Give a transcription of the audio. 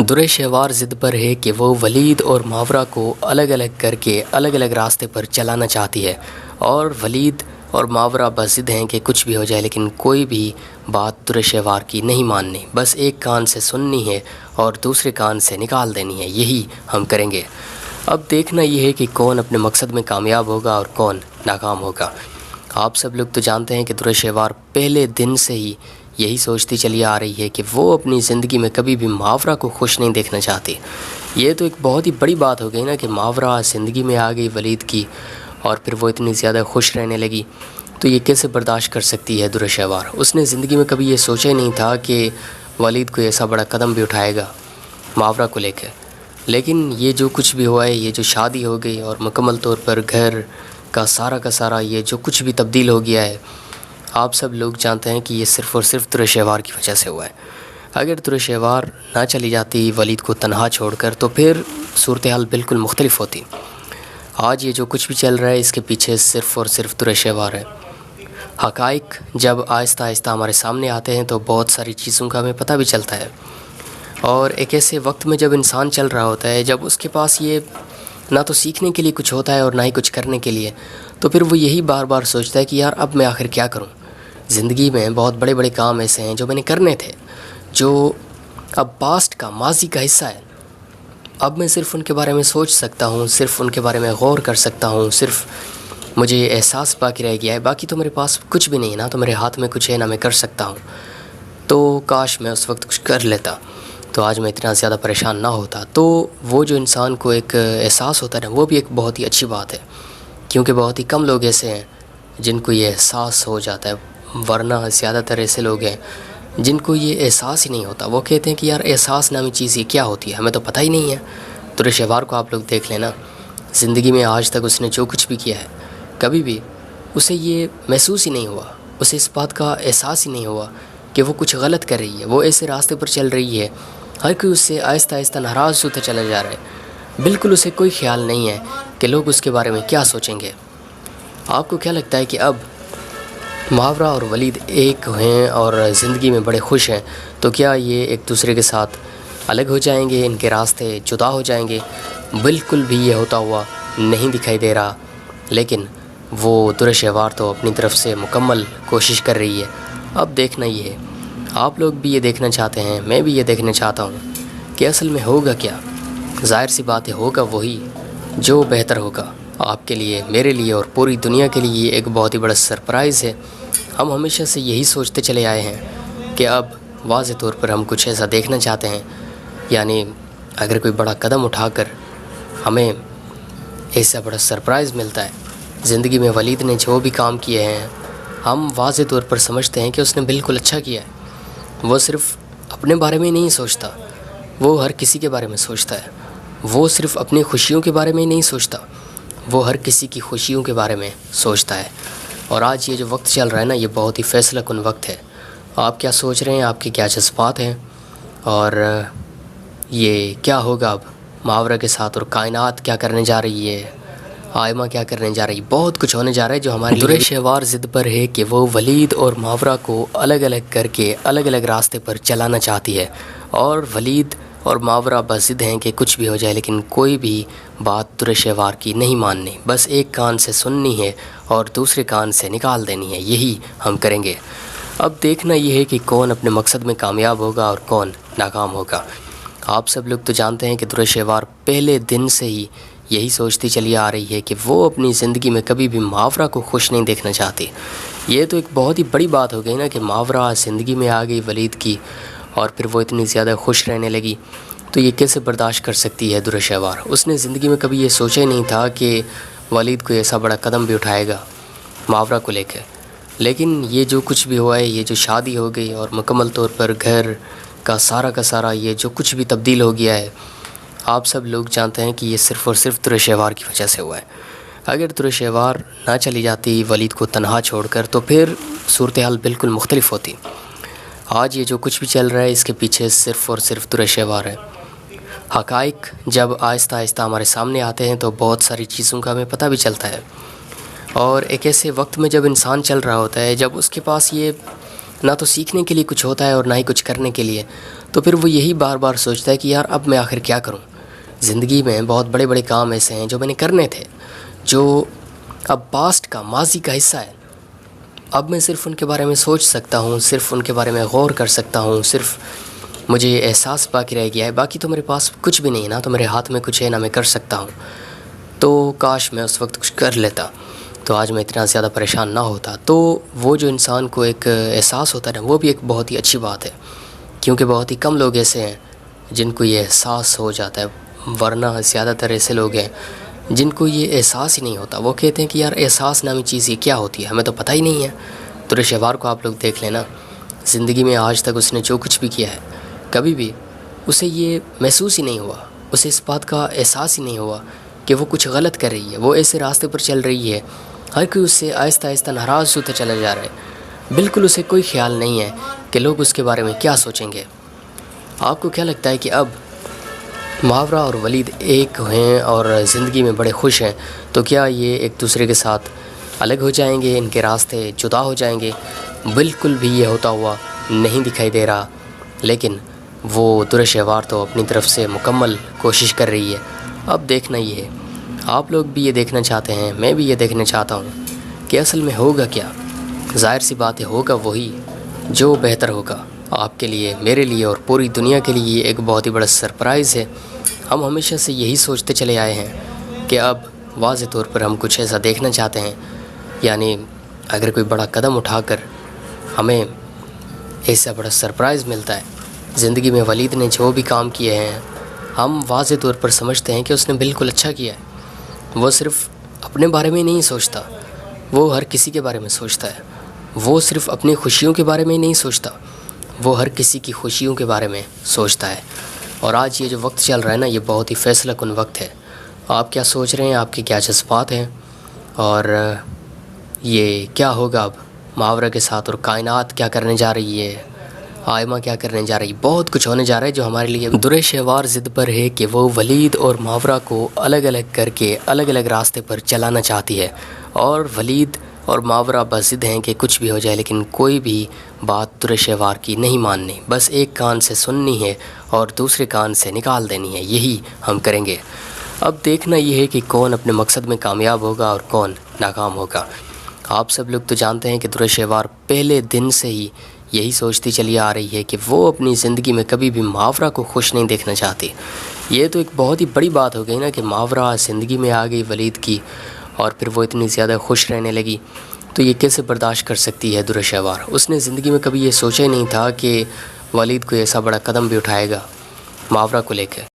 در شہوار ضد پر ہے کہ وہ ولید اور ماورا کو الگ الگ کر کے الگ الگ راستے پر چلانا چاہتی ہے، اور ولید اور ماورا بس ضد ہیں کہ کچھ بھی ہو جائے لیکن کوئی بھی بات در شہوار کی نہیں ماننی، بس ایک کان سے سننی ہے اور دوسرے کان سے نکال دینی ہے۔ یہی ہم کریں گے۔ اب دیکھنا یہ ہے کہ کون اپنے مقصد میں کامیاب ہوگا اور کون ناکام ہوگا۔ آپ سب لوگ تو جانتے ہیں کہ در شہوار پہلے دن سے ہی یہی سوچتی چلی آ رہی ہے کہ وہ اپنی زندگی میں کبھی بھی ماورا کو خوش نہیں دیکھنا چاہتی۔ یہ تو ایک بہت ہی بڑی بات ہو گئی نا کہ ماورا زندگی میں آ گئی ولید کی، اور پھر وہ اتنی زیادہ خوش رہنے لگی، تو یہ کیسے برداشت کر سکتی ہے در شہوار؟ اس نے زندگی میں کبھی یہ سوچا ہی نہیں تھا کہ ولید کوئی ایسا بڑا قدم بھی اٹھائے گا ماورا کو لے کے۔ لیکن یہ جو کچھ بھی ہوا ہے، یہ جو شادی ہو گئی اور مکمل طور پر گھر کا سارا یہ جو کچھ بھی تبدیل ہو گیا ہے، آپ سب لوگ جانتے ہیں کہ یہ صرف اور صرف در شہوار کی وجہ سے ہوا ہے۔ اگر در شہوار نہ چلی جاتی ولید کو تنہا چھوڑ کر تو پھر صورتحال بالکل مختلف ہوتی۔ آج یہ جو کچھ بھی چل رہا ہے اس کے پیچھے صرف اور صرف در شہوار ہے۔ حقائق جب آہستہ آہستہ ہمارے سامنے آتے ہیں تو بہت ساری چیزوں کا ہمیں پتہ بھی چلتا ہے، اور ایک ایسے وقت میں جب انسان چل رہا ہوتا ہے، جب اس کے پاس یہ نہ تو سیکھنے کے لیے کچھ ہوتا ہے اور نہ ہی کچھ کرنے کے لیے، تو پھر وہ یہی بار بار سوچتا ہے کہ یار اب میں آخر کیا کروں؟ زندگی میں بہت بڑے بڑے کام ایسے ہیں جو میں نے کرنے تھے، جو اب پاسٹ کا ماضی کا حصہ ہے۔ اب میں صرف ان کے بارے میں سوچ سکتا ہوں، صرف ان کے بارے میں غور کر سکتا ہوں، صرف مجھے یہ احساس باقی رہ گیا ہے، باقی تو میرے پاس کچھ بھی نہیں ہے، نہ تو میرے ہاتھ میں کچھ ہے نہ میں کر سکتا ہوں۔ تو کاش میں اس وقت کچھ کر لیتا تو آج میں اتنا زیادہ پریشان نہ ہوتا۔ تو وہ جو انسان کو ایک احساس ہوتا ہے نا، وہ بھی ایک بہت ہی اچھی بات ہے، کیونکہ بہت ہی کم لوگ ایسے ہیں جن کو یہ احساس ہو جاتا ہے، ورنہ زیادہ تر ایسے لوگ ہیں جن کو یہ احساس ہی نہیں ہوتا۔ وہ کہتے ہیں کہ یار احساس نامی چیز یہ کیا ہوتی ہے، ہمیں تو پتہ ہی نہیں ہے۔ در شہوار کو آپ لوگ دیکھ لینا، زندگی میں آج تک اس نے جو کچھ بھی کیا ہے، کبھی بھی اسے یہ محسوس ہی نہیں ہوا، اسے اس بات کا احساس ہی نہیں ہوا کہ وہ کچھ غلط کر رہی ہے، وہ ایسے راستے پر چل رہی ہے، ہر کوئی اس سے آہستہ آہستہ ناراض ہوتا چلا جا رہا ہے، بالکل اسے کوئی خیال نہیں ہے کہ لوگ اس کے بارے میں کیا سوچیں گے۔ آپ کو کیا لگتا ہے کہ اب ماورا اور ولید ایک ہیں اور زندگی میں بڑے خوش ہیں، تو کیا یہ ایک دوسرے کے ساتھ الگ ہو جائیں گے، ان کے راستے جدا ہو جائیں گے؟ بالکل بھی یہ ہوتا ہوا نہیں دکھائی دے رہا، لیکن وہ در شہوار تو اپنی طرف سے مکمل کوشش کر رہی ہے۔ اب دیکھنا یہ ہے، آپ لوگ بھی یہ دیکھنا چاہتے ہیں، میں بھی یہ دیکھنا چاہتا ہوں کہ اصل میں ہوگا کیا۔ ظاہر سی بات ہے، ہوگا وہی جو بہتر ہوگا آپ کے لیے، میرے لیے اور پوری دنیا کے لیے۔ یہ ایک بہت ہی بڑا سرپرائز ہے۔ ہم ہمیشہ سے یہی سوچتے چلے آئے ہیں کہ اب واضح طور پر ہم کچھ ایسا دیکھنا چاہتے ہیں، یعنی اگر کوئی بڑا قدم اٹھا کر ہمیں ایسا بڑا سرپرائز ملتا ہے، زندگی میں ولید نے جو بھی کام کیے ہیں، ہم واضح طور پر سمجھتے ہیں کہ اس نے بالکل اچھا کیا ہے۔ وہ صرف اپنے بارے میں نہیں سوچتا، وہ ہر کسی کے بارے میں سوچتا ہے۔ وہ صرف اپنی خوشیوں کے بارے میں نہیں سوچتا، وہ ہر کسی کی خوشیوں کے بارے میں سوچتا ہے۔ اور آج یہ جو وقت چل رہا ہے نا، یہ بہت ہی فیصلہ کن وقت ہے۔ آپ کیا سوچ رہے ہیں، آپ کے کیا جذبات ہیں، اور یہ کیا ہوگا اب ماورا کے ساتھ، اور کائنات کیا کرنے جا رہی ہے، آئمہ کیا کرنے جا رہی ہے، بہت کچھ ہونے جا رہا ہے جو ہمارے در شہوار ضد پر ہے کہ وہ ولید اور ماورا کو الگ الگ کر کے الگ الگ راستے پر چلانا چاہتی ہے، اور ولید اور ماورا بس ضد ہیں کہ کچھ بھی ہو جائے لیکن کوئی بھی بات در شہوار کی نہیں ماننی، بس ایک کان سے سننی ہے اور دوسرے کان سے نکال دینی ہے۔ یہی ہم کریں گے۔ اب دیکھنا یہ ہے کہ کون اپنے مقصد میں کامیاب ہوگا اور کون ناکام ہوگا۔ آپ سب لوگ تو جانتے ہیں کہ در شہوار پہلے دن سے ہی یہی سوچتی چلی آ رہی ہے کہ وہ اپنی زندگی میں کبھی بھی ماورا کو خوش نہیں دیکھنا چاہتی۔ یہ تو ایک بہت ہی بڑی بات ہو گئی نا کہ ماورا زندگی میں آ گئی ولید کی، اور پھر وہ اتنی زیادہ خوش رہنے لگی، تو یہ کیسے برداشت کر سکتی ہے در شہوار؟ اس نے زندگی میں کبھی یہ سوچا ہی نہیں تھا کہ ولید کوئی ایسا بڑا قدم بھی اٹھائے گا ماورا کو لے کے۔ لیکن یہ جو کچھ بھی ہوا ہے، یہ جو شادی ہو گئی اور مکمل طور پر گھر کا سارا یہ جو کچھ بھی تبدیل ہو گیا ہے، آپ سب لوگ جانتے ہیں کہ یہ صرف اور صرف در شہوار کی وجہ سے ہوا ہے۔ اگر در شہوار نہ چلی جاتی ولید کو تنہا چھوڑ کر تو پھر صورتحال بالکل مختلف ہوتی۔ آج یہ جو کچھ بھی چل رہا ہے اس کے پیچھے صرف اور صرف در شہوار ہے۔ حقائق جب آہستہ آہستہ ہمارے سامنے آتے ہیں تو بہت ساری چیزوں کا ہمیں پتہ بھی چلتا ہے، اور ایک ایسے وقت میں جب انسان چل رہا ہوتا ہے، جب اس کے پاس یہ نہ تو سیکھنے کے لیے کچھ ہوتا ہے اور نہ ہی کچھ کرنے کے لیے، تو پھر وہ یہی بار بار سوچتا ہے کہ یار اب میں آخر کیا کروں. زندگی میں بہت بڑے بڑے کام ایسے ہیں جو میں نے کرنے تھے، جو اب پاسٹ کا، ماضی کا حصہ ہے. اب میں صرف ان کے بارے میں سوچ سکتا ہوں، صرف ان کے بارے میں غور کر سکتا ہوں، صرف مجھے یہ احساس باقی رہ گیا ہے. باقی تو میرے پاس کچھ بھی نہیں ہے، نہ تو میرے ہاتھ میں کچھ ہے، نہ میں کر سکتا ہوں. تو کاش میں اس وقت کچھ کر لیتا تو آج میں اتنا زیادہ پریشان نہ ہوتا. تو وہ جو انسان کو ایک احساس ہوتا ہے نا، وہ بھی ایک بہت ہی اچھی بات ہے، کیونکہ بہت ہی کم لوگ ایسے ہیں جن کو یہ احساس ہو جاتا ہے. ورنہ زیادہ تر ایسے لوگ ہیں جن کو یہ احساس ہی نہیں ہوتا. وہ کہتے ہیں کہ یار احساس نامی چیز یہ کیا ہوتی ہے، ہمیں تو پتہ ہی نہیں ہے. درش شہوار کو آپ لوگ دیکھ لینا، زندگی میں آج تک اس نے جو کچھ بھی کیا ہے، کبھی بھی اسے یہ محسوس ہی نہیں ہوا، اسے اس بات کا احساس ہی نہیں ہوا کہ وہ کچھ غلط کر رہی ہے. وہ ایسے راستے پر چل رہی ہے، ہر کوئی اس سے آہستہ آہستہ ناراض ہوتا چلا جا رہا ہے. بالکل اسے کوئی خیال نہیں ہے کہ لوگ اس کے بارے میں کیا سوچیں گے. آپ کو کیا لگتا ہے کہ اب محاورہ اور ولید ایک ہیں اور زندگی میں بڑے خوش ہیں، تو کیا یہ ایک دوسرے کے ساتھ الگ ہو جائیں گے، ان کے راستے جدا ہو جائیں گے؟ بالکل بھی یہ ہوتا ہوا نہیں دکھائی دے رہا. لیکن وہ درش شہوار تو اپنی طرف سے مکمل کوشش کر رہی ہے. اب دیکھنا یہ ہے، آپ لوگ بھی یہ دیکھنا چاہتے ہیں، میں بھی یہ دیکھنا چاہتا ہوں کہ اصل میں ہوگا کیا. ظاہر سی بات ہے، ہوگا وہی جو بہتر ہوگا آپ کے لیے، میرے لیے اور پوری دنیا کے لیے. یہ ایک بہت ہی بڑا سرپرائز ہے. ہم ہمیشہ سے یہی سوچتے چلے آئے ہیں کہ اب واضح طور پر ہم کچھ ایسا دیکھنا چاہتے ہیں، یعنی اگر کوئی بڑا قدم اٹھا کر ہمیں ایسا بڑا سرپرائز ملتا ہے. زندگی میں ولید نے جو بھی کام کیے ہیں، ہم واضح طور پر سمجھتے ہیں کہ اس نے بالکل اچھا کیا ہے. وہ صرف اپنے بارے میں نہیں سوچتا، وہ ہر کسی کے بارے میں سوچتا ہے. وہ صرف اپنی خوشیوں کے بارے میں نہیں سوچتا، وہ ہر کسی کی خوشیوں کے بارے میں سوچتا ہے. اور آج یہ جو وقت چل رہا ہے نا، یہ بہت ہی فیصلہ کن وقت ہے. آپ کیا سوچ رہے ہیں، آپ کے کیا جذبات ہیں، اور یہ کیا ہوگا اب محاورہ کے ساتھ، اور کائنات کیا کرنے جا رہی ہے، آئمہ کیا کرنے جا رہی ہے. بہت کچھ ہونے جا رہا ہے جو ہمارے لیے. درش شہوار ضد پر ہے کہ وہ ولید اور محاورہ کو الگ الگ کر کے الگ الگ راستے پر چلانا چاہتی ہے، اور ولید اور محاورہ بس ضد ہیں کہ کچھ بھی ہو جائے، لیکن کوئی بھی بات درش شہوار کی نہیں ماننی. بس ایک کان سے سننی ہے اور دوسرے کان سے نکال دینی ہے. یہی ہم کریں گے. اب دیکھنا یہ ہے کہ کون اپنے مقصد میں کامیاب ہوگا اور کون ناکام ہوگا. آپ سب لوگ تو جانتے ہیں کہ درش شہوار پہلے دن سے ہی یہی سوچتی چلی آ رہی ہے کہ وہ اپنی زندگی میں کبھی بھی محاورہ کو خوش نہیں دیکھنا چاہتی. یہ تو ایک بہت ہی بڑی بات ہو گئی نا کہ محاورہ زندگی میں آ گئی ولید کی، اور پھر وہ اتنی زیادہ خوش رہنے لگی. تو یہ کیسے برداشت کر سکتی ہے درش شہوار؟ اس نے زندگی میں کبھی یہ سوچا ہی نہیں تھا کہ ولید کوئی ایسا بڑا قدم بھی اٹھائے گا محاورہ کو لے کے.